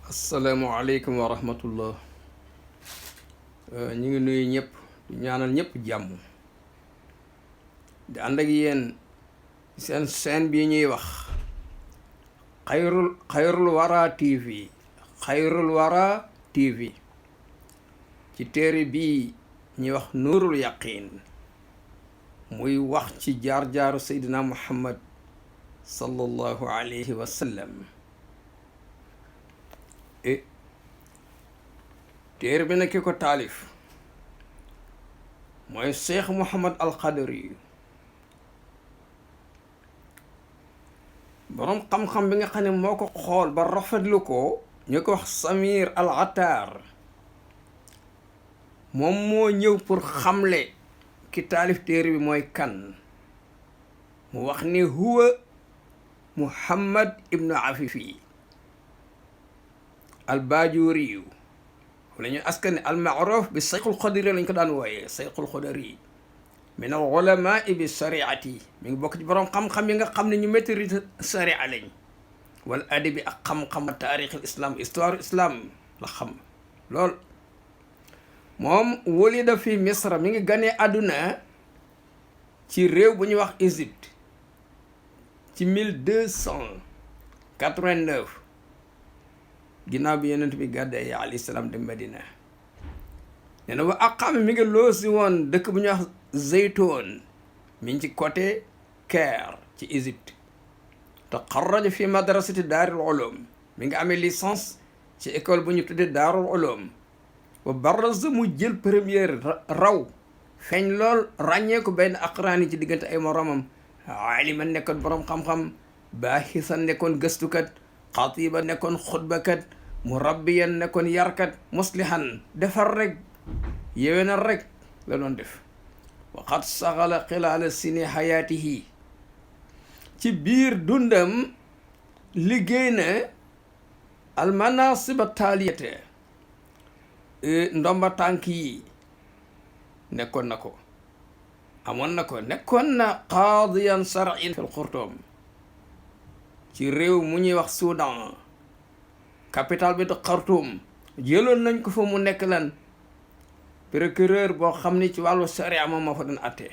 asalaamualeykum wa rahmatullah. ñu ngi nuyu ñëpp di ñaanal ñëpp jàmm di ànd ak yéen seen chaîne bi ñuy wax xayrul wara TV xayrul wara TV ci téere bii ñuy wax nuurul yaqin muy wax ci jaar-jaaru seydina muhammad sallallahu alayhi wa sallam. téere bi nag ki ko taalif mooy cheikh Mouhamad al Qadari, boroom xam-xam bi nga xam ne moo ko xool ba rafetlu ko ñu ko wax Samir al Attar. moom moo ñëw pour xamle ki taalif téere bi mooy kan. mu wax ni huwa Muhammad ibnu Afifi al Bajuriyu, wala ñu askane al maaruf bi Cheikhul Qadari lañ ko daan wooyee. Cheikhul Qadari min al ulama bi shariati, mi ngi bokk ci borom xam-xam yi nga xam ne ñu maîtrise sharia lañ. wal adabi ak xam-xam taarix al islam, histoire islam la xam lool. moom wulida fi misra, mi ngi ganee àdduna ci réew bu ñuy wax Égypte ci 1289 ginnaaw bi yonent bi gàddaay alayhi salaam dem Madina. nee na wa aqaama mi ngi loosi woon dëkk bu ñuy wax Zeytoun, mi ngi ci côté Caire ci Égypte. te xarraja fi madrasati daarul ulum, mi ngi amee licence ci école bu ñu tuddee daarul ulum. wa barraza mu jël première raw feeñ lool ràññee ko benn aqraani ci diggante ay moromam. aliman nekkoon borom xam-xam, baaxisan nekkoon gëstukat, xatiba nekkoon xutbakat, murabbiyan nekkoon yarkat, muslihan defar rek yéwénal rek la doon def. waqad saxala xilaala sini xayaatihi, ci biir dundam liggéey na almanasiba taaliyate, ndomba tànk yi nekkoon na ko, amoon na ko. nekkoon na qaadiyan shar'in fil Xurtum, ci réew mu ñuy wax Soudan, capital bi de Khartoum. jëloon nañ ko fa mu nekk lan procureur boo xam ni ci wàllu sharia moom moo fa doon attee.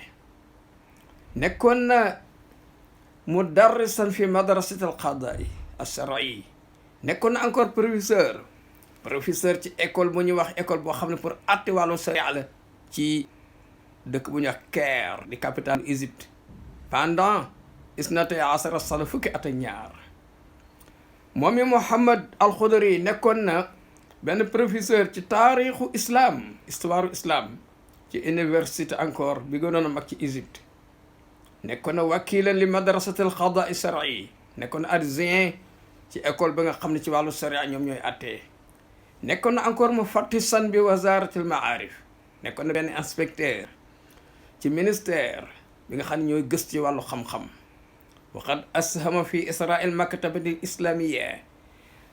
nekkoon na mudarrisan fi madrasati al qadaai al shar'i, nekkoon na encore professeur ci école bu ñuy wax école boo xam ne pour atte wàllu sharia la ci dëkk bu ñuy wax Caire di capitale Égypte pendant isnatay asara sana, fukki at ak ñaar. moom mi Muhammad al Qadari nekkoon na benn professeur ci taarixu islam, histoire islam ci université encore bi gënoon a mag ci Égypte. nekkoon na wakilan li madrasati al qadaa shar'i, nekkoon na adjoint ci école bi nga xam ne ci wàllu sharia ñoom ñooy attee. nekkoon na encore mufattisan bi wazaratil maarif, nekkoon na benn inspecteur ci ministère bi nga xam ne ñooy gëstu ci wàllu xam-xam. waqad ashama fi israil maktabati islamiyya,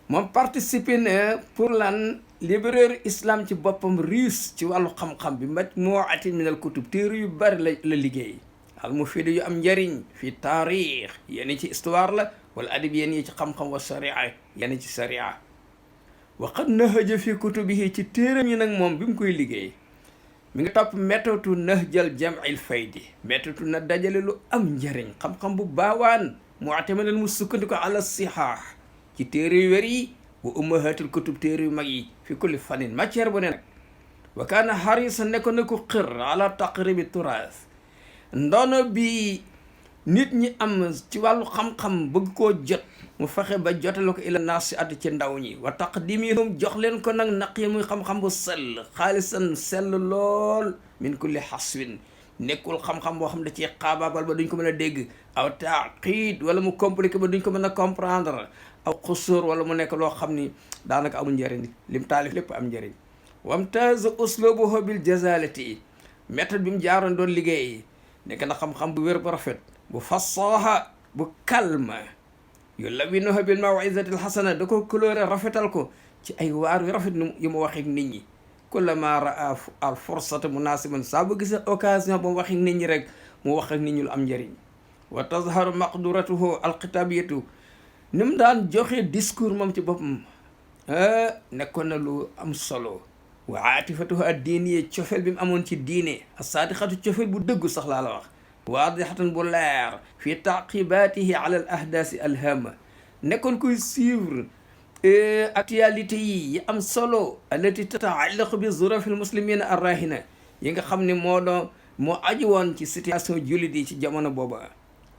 moom participé na pour lan librairie islam ci boppam riis ci wàllu xam-xam bi majmuatin min al kutub, téere yu bari la liggéey. al mufida yu am njariñ fi taarix, yenn ci histoire la, wala adab yenn yi ci xam-xam, wa sharia yenn ci sharia. waqad nahaja fi kutubihi, ci téeram yi nag moom bi mu koy liggéey mi ngi topp méthode nahjal jam'il faydi, méthode na dajale lu am njëriñ, xam-xam bu baawaan, mu'tamidan mu sukkandiku ala sihah ci téere yu wér yi, wa ummahatul kutub téere yu mag yi, fi kulli fanin matière bu ne nag. wa kaana harisa nekkoon na ko xër ala taqribi turaas, ndono bi nit ñi am ci wàllu xam-xam bëgg koo jot, mu fexe ba jotale ko ila naasi at ci ndaw ñi. wa taqdimihum jox leen ko nag naqi muy xam-xam bu sell, xaalisan sell lool, min kulli xaswin, nekkul xam-xam boo xam da ci xaabaabal ba duñ ko mën a dégg, aw taqid wala mu compliqué ba duñ ko mën a comprendre, aw xusur wala mu nekk loo xam ni daanaka amul njëriñ. lim taalif lépp am njëriñ. wamtaaz uslubuhu bil jazalati, méthode bi mu jaaroon doon liggéey nekk na xam-xam bu wér bu rafet, bu fasaha, bu calme. yu lawinuha bil mawizati al hasana, da ko coloré rafetal ko ci ay waar yu rafet yu mu waxeek nit ñi. kullama raa al fursata munasiban, saa bu gisee occasion ba mu waxeek nit ñi rek mu wax ak nit ñi lu am njëriñ. wa tazharu maqduratuhu al xitabiyatu, ni mu daan joxe discours moom ci boppam nekkoon na lu am solo wa aatifatuhu addiiniya cofeel bi mu amoon ci diine as-saadiqatu cofeel bu dëggu sax laa la wax waadixatan bu leer fi taqibaatihi ala al ahdaasi alhama nekkoon kuy suivre actualité yi am solo allati tataallaqu bi zurafi almuslimina arrahina yi nga xam ne moo aju woon ci situation jullit yi ci jamono booba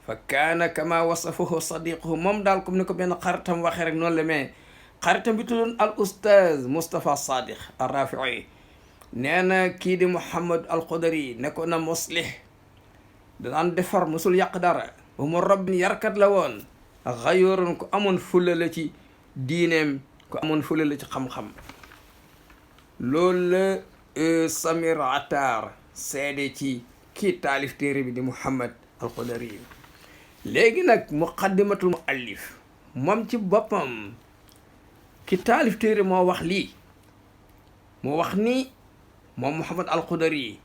fa kaana kama wasafahu sadiquhu moom daal comme ni ko benn xaritam waxee rek noonu la mais xaritam bi tuddoon al oustaz Moustapha Sadiq Arrafii nee na kii di Mouhamad al Khudari nekkoon na muslih danaan defar musul yàq dara wa mu rabbin yarkat la woon xayoroon ku amoon fulla la ci diineem ku amoon fulla la ci xam-xam loolu la Samir Attar seede ci kii taalif téere bi di Mouhamad al Khudari léegi nag muqaddimatul muallif moom ci boppam ki taalif téere moo wax lii moo wax ni moom Mouhamad al Khudari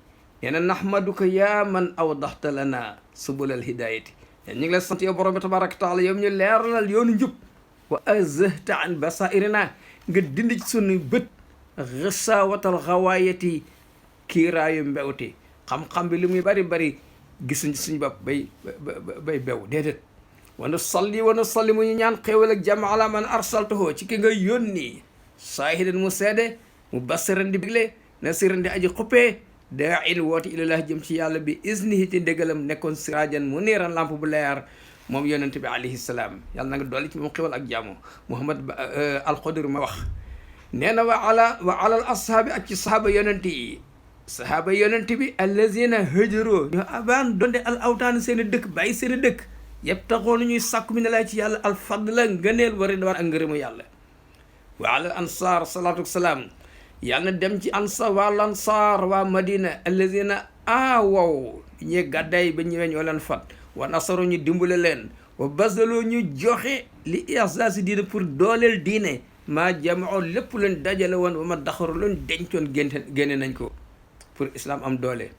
nee na nahmaduka yaa man awdaxta lana subul al hidayati ñu ngi lay sant yow borom bi tabaraka wa taala yow ñu leeralal yoonu njub wa azahta an basairina nga dindi ci sunu bët xisaawatal xawaayati kiiraayu mbewte xam-xam bi li muy bari bari gisuñ suñ bopp bay bew déedéet wa nusalli mu ñu ñaan xéewal ak jàmm ala man arsaltahu ci ki nga yónni saahidan mu seede mu basiran di bigle nasiran di aji xuppee daa il woote ilallah jëm ci yàlla bi isnihi ci ndégalam nekkoon siraajan mu niiran lamp bu leer moom yonent bi alayhi salaam yàlla na nga dolli ci moom xéewal ak jàmm Mouhamad al Khudari ma wax nee na wa alal ashaabi ak ci sahaaba yonent yi sahaaba yonent bi allazina hajaroo ñoo abaan donde al awtaan seen i dëkk bàyyi seen i dëkk yëpp taxoon ñuy sàkku mi ne laa ci yàlla al fadla ngëneel wa ridwaan ak ngërëmu yàlla wa alal ansaar salaatu wasalaam yàlla na dem ci ansa waa lansaar waa madina allazina awaw ñee gàddaay ba ñëwee ñoo leen fat wa nasaru ñu dimbale leen wa basaloo ñu joxe li ihsaasi diine pour dooleel diine maa jamoo lépp leen dajale woon ba ma daxaru leen dencoon génne nañ ko pour islam am doole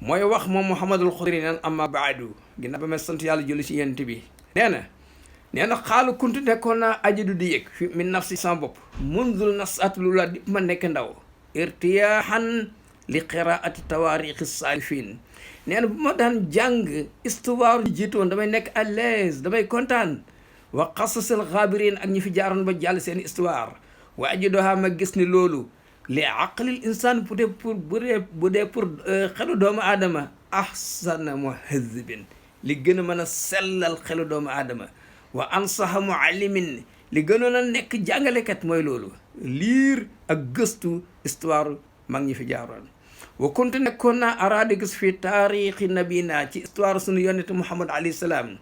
mooy wax moom Mouhamadul Khudari neen amma baadu ginnaaw ba ma sant yàlla julli ci yent bi nee na xaalu kuntu nekkoon naa ajidu di yëg fi min nafsi sama bopp munzul nasat lu la dip ma nekk ndaw irtiyaaxan li qiraati tawaarixi saalifin nee na bu ma daan jàng histoire jiitu woon damay nekk à l'aise damay kontaan wa qasasal xaabirin ak ñi fi jaaroon ba jàll seen histoire wa ajidoha ma gis ni loolu li aqlil insaan bu dee pour xelu doomu aadama ahsana muhazibin li gën a mën a sellal xelu doomu aadama wa ansaha muallimin li gënoon a nekk jàngalekat mooy loolu liir ak gëstu histoire mag ñi fi jaaroon wa kuntu nekkoon naa araadi gis fi taarixi nabina ci histoire sunu yonent Muhammad alayhi salaam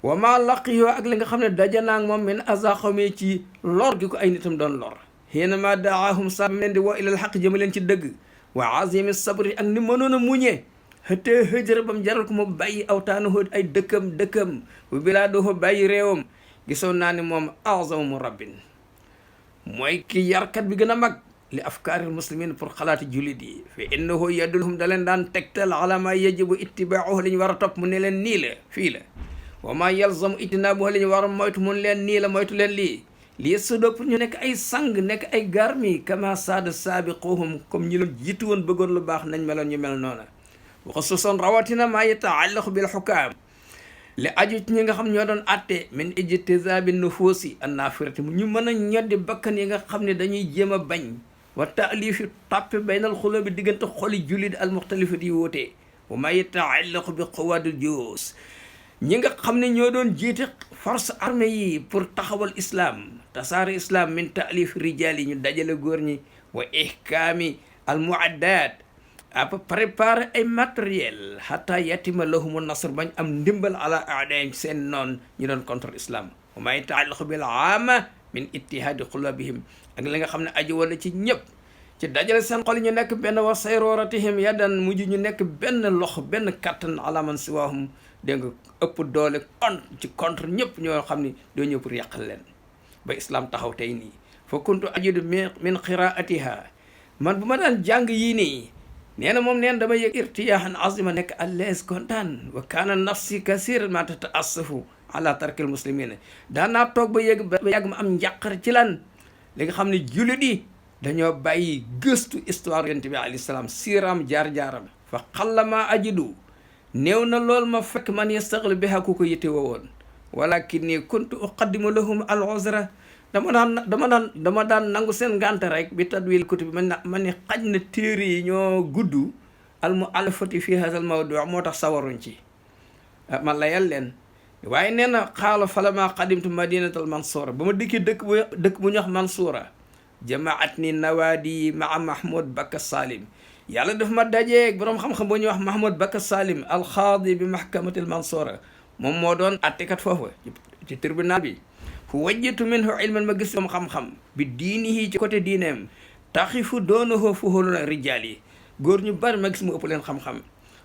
wa maa laqiyoo ak li nga xam ne dajanaag moom min azaqami ci lor gi ko ay nitam doon lor xiina ma daahum sa leen di woo ilal xaq jëma leen ci dëgg wa azimi sabri ak ni mënoon a muñee xëtee hëjër bam jaral ko mu bàyyi awtaanahu ay dëkkam bu bilaaduhu bàyyi réewam gisoon naa ne moom azamu mu rabbin mooy ki yarkat bi gën a mag li afkaaril muslimin pour xalaati jullit yi fa innahu yadulhum da leen daan tegtal ala ma yajibu ittibaahu li ñu war a topp mu ne leen nii la fii la wa ma yalzamu ijtinaabuhu li ñu war a moytu mun leen nii la moytu leen lii sudo pour ñu nekk ay sang nekk ay garmi kama saada saabiquhum comme ñi loon jiitu woon bëggoon lu baax nañ meloon ñu mel noona wa xususan rawatina maa yataallaqu bil xukaam li aju ci ñi nga xam ñoo doon atte min ijtizaabi nufuusi annafirati mu ñu mën a ñoddi bakkan yi nga xam ne dañuy jéem a bañ wa taalifi tàppe baynal xulóobi diggante xoli jullit al muxtalifati yi wóotee wa maa yataallaqu bi quwaadil juus ñi nga xam ne ñoo doon jiite force armée yi pour taxawal islam tasaare islam min taalif rijaal yi ñu dajale góor ñi wa ihkaami al muaddaat à préparer ay matériel hatta yatima lahumu nasr bañ am ndimbal ala aadaim seen noon ñu doon contre islam wa maa yataallaqu bil aama min ittihaadi qulubihim ak li nga xam ne aju wala ci ñëpp ci dajale seen xol ñu nekk benn wa sayroratihim yadan mujj ñu nekk benn loxo benn kattan ala man siwaahum dégg nga ëpp doole contre ñëpp ñoo xam ne doo ñëw pour yàqal leen ba islam taxaw tey nii fa kuntu ajidu min qiraatiha man bu ma daan jàng yii nii nee na moom neen dama yëg irtiyaahan azima nekk à l'aise kontaan wa kaana nafsi kasiran ma tata'assafu ala tarkil muslimina daanaa toog ba yàgg ma am njàqare ci lan li nga xam ne jullit yi dañoo bàyyi gëstu histoire yonent bi alayhi salaam siiraam jaar-jaaram fa xallama ajidu néew na lool ma fekk man yastaxlu biha ku ko yitte woon walakin ni kuntu uqaddimu lahum al uzra dama daan nangu seen ngànte rek bi tadwil kutub bi man ni xaj na téere yi ñoo gudd al muallafati fi hadha al mawdu moo tax sawaruñ ci man layal leen waaye nee na xaala falama qadimtu madinatal mansura ba ma dikkee dëkk bu ñuy wax mansura jamaat ni nawaadi maa mahmoud bakka salim yàlla daf ma dajeeg boroom xam-xam bu ñuy wax mahmoud bakka salim alxaadi bi mahkamatil mansura moom moo doon attekat foofu ci tribunal bi fu wajjatu minhu ilman ma gis moom xam-xam bi diinihi ci côté diineem taxifu doonahu fuhuluna rijaal yi góor ñu bari ma gis mu ëpp leen xam-xam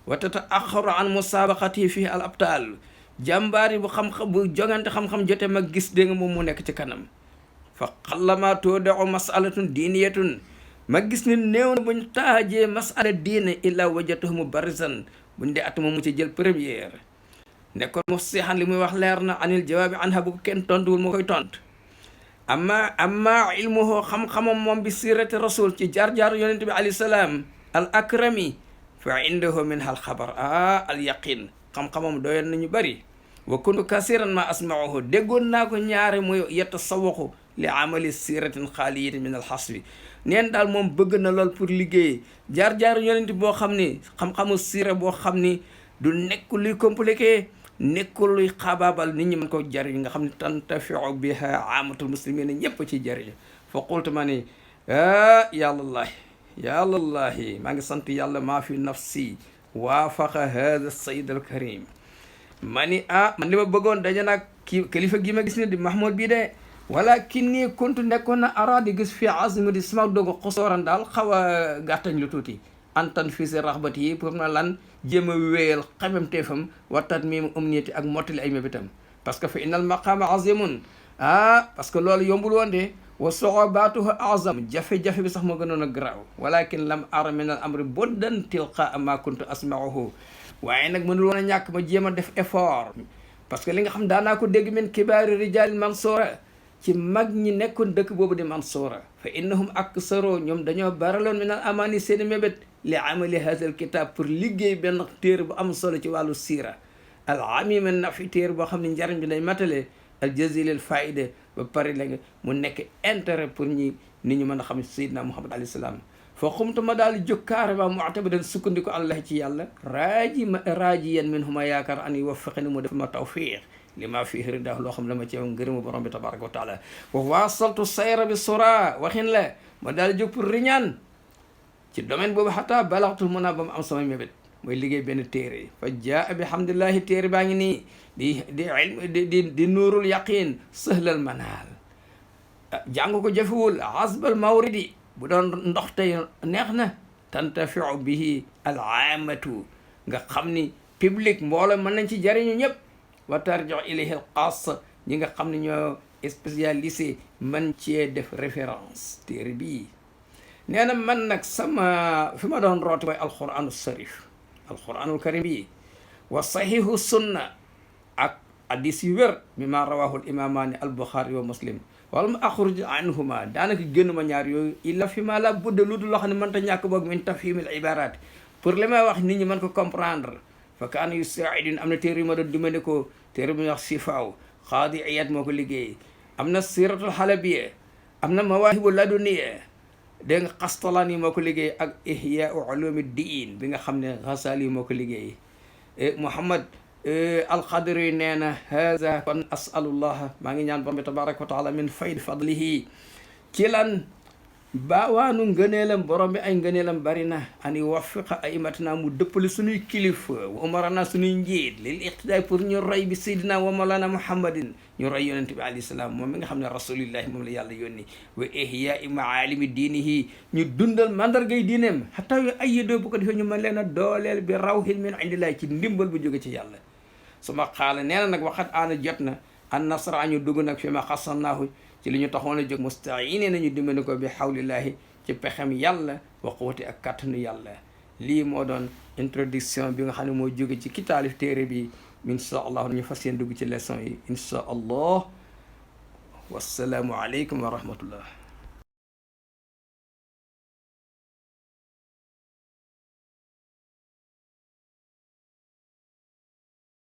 wa tataaxaru an musabaqati fii al abtaal jàmbaar yi bu xam-xam bu jongante xam-xam jote ma gis dégg nga moom mu nekk ci kanam fa xallama tuudau masalatun diiniyatun ma gis ne néew na buñ taajee masala diine illa wajatuhu mubarrizan buñ dee at moom mu ci jël première nekkoon mu seexan li muy wax leer na anil jawaabi anha bu ko kenn tontuwul moo koy tont amma ilmuhu xam-xamam moom bi sirati rasul ci jaar-jaar yonente bi alayhi salaam al akrami fa indahu min hal xabar al yaqin xam-xamam doyoon nañu bëri wa kuntu kasiran ma asmauhu déggoon naa ko ñaare muy yetasawaxu li amali siratin xaaliyatin min al xasbi neen daal moom bëgg na lool pour liggéey jaar-jaaru yonent boo xam ni xam-xamu sira boo xam ni du nekk luy compliqué nekkul luy xaabaabal nit ñi mën ko jariñ nga xam ne tantafiu biha amatul muslimina ñëpp ci jariñ fa qultu ma ni yàllallahi maa ngi sant yàlla maa fi nafsi waafaqa hada sayid al karim ma ni man li ma bëggoon daje naag kilifa gi ma gis ne di mahmoud bii de walakin nii kuntu nekkoon na araadi gis fi azmi di sama dogo xosooran daal xaw a gàttañ lu tuuti antan fii si raxbati yi pour na lan jéem a wéyal xamemteefam wattat mim umniyati ak mottali ay mébitam parce que fa innal maqama azimun parce que loolu yombul woon de wa soxobaatuhu azam jafe-jafe bi sax moo gënoon a garaaw walakin lam ara min al amri boddan tilqa ma kuntu asmauhu waaye nag mënul woon a ñàkk ma jéem a def effort parce que li nga xam daanaa ko dégg min kibaari rijal mansura ci mag ñi nekkoon dëkk boobu di mansura fa innahum aksaro ñoom dañoo baraloon min al amani seeni mébét li amali hada al kitab pour liggéey benn téere bu am solo ci wàllu siira al amima nafi téere boo xam ne njariñ bi day matale al jazil al faida ba pare la mu nekk intérêt pour ñi nit ñu mën a xam sayidna muhammad alayhi salaam fa xumtu ma daal jóg carrément mu'tabidan sukkandiku allah ci yàlla raajiyan minhuma yaakaar an yuwaffiqani mu def ma tawfiq li ma fii ridah loo xam ne ma ci ngërëmu borom bi tabaraka wa taala wa wasaltu sayra bi sura waxin la ma daal jóg pour riñaan ci domaine boobu xataa balaxtul mun naa ba mu am sama mébét mooy liggéey benn téere fa jaa bi hamdulillahi téere baa ngi nii di nuurul yaqin sëhlal manaal jàng ko jafewul azbal mawridi bu doon ndox tey neex na tantafiu bihi al aamatu nga xam ni public mbooloo mën nañ ci jariñu ñëpp wa tarjiu ilayhi al xaas ñi nga xam ne ñoo spécialisé man cee def référence téere bii nee na man nag sama fi ma doon rooti mooy alquranu sarif alquranul karim bii wa sahihu sunna ak hadis yu wér mi ma rawahu al imamaani al buxaari wa muslim wala ma axruj anhuma daanaka génnuma ñaar yooyu illa fi ma la budda lu dul loo xam ne mënta ñàkk boog min tafhimil ibarat pour li may wax nit ñi mën ko comprendre fa kaana yusaidin am na téere yu ma doon dimbali ko téere bu ñuy wax sifaaw xaadi iyad moo ko liggéey am na siratul halabiya am na mawaahibu laduniya dégg nga Qastalaani moo ko liggéey ak ihyaau ulumi diin bi nga xam ne Ghazali moo ko liggéey Muhammad alqadri nee na haza kon asalullah maa ngi ñaan borom bi tabaraka wa taala min fayd fadlihi ci lan baawaanu ngëneelam borom bi ay ngëneelam bari na an yuwaffiqa aimatina mu dëppale suñuy kilifa wa umarana suñuy njiit lil iqtidaay pour ñu roy bi saydina wa mawlana muhammadin ñu roy yonente bi alayhi salaam moom mi nga xam ne rasulillahi moom la yàlla yónni wa ihyaai maalimi diinihi ñu dundal mandargay diineem xataa yu ayyidoo bu ko defee ñu mën leen a dooleel bi rawhin min indillahi ci ndimbal bu jóge ci yàlla su ma xaala nee na nag waxat aana jot na an nasra ñu dugg nag fi ma xasannaahu ci li ñu taxoon a jóg mustaine nañu dimbali ko bi xawlillahi ci pexem yàlla wa quwwati ak kàttanu yàlla lii moo doon introduction bi nga xam ne moo jóge ci ki taalif téere bi insha allah ñu fas yéen dugg ci leçon yi insha allah wassalaamu aleykum wa rahmatullah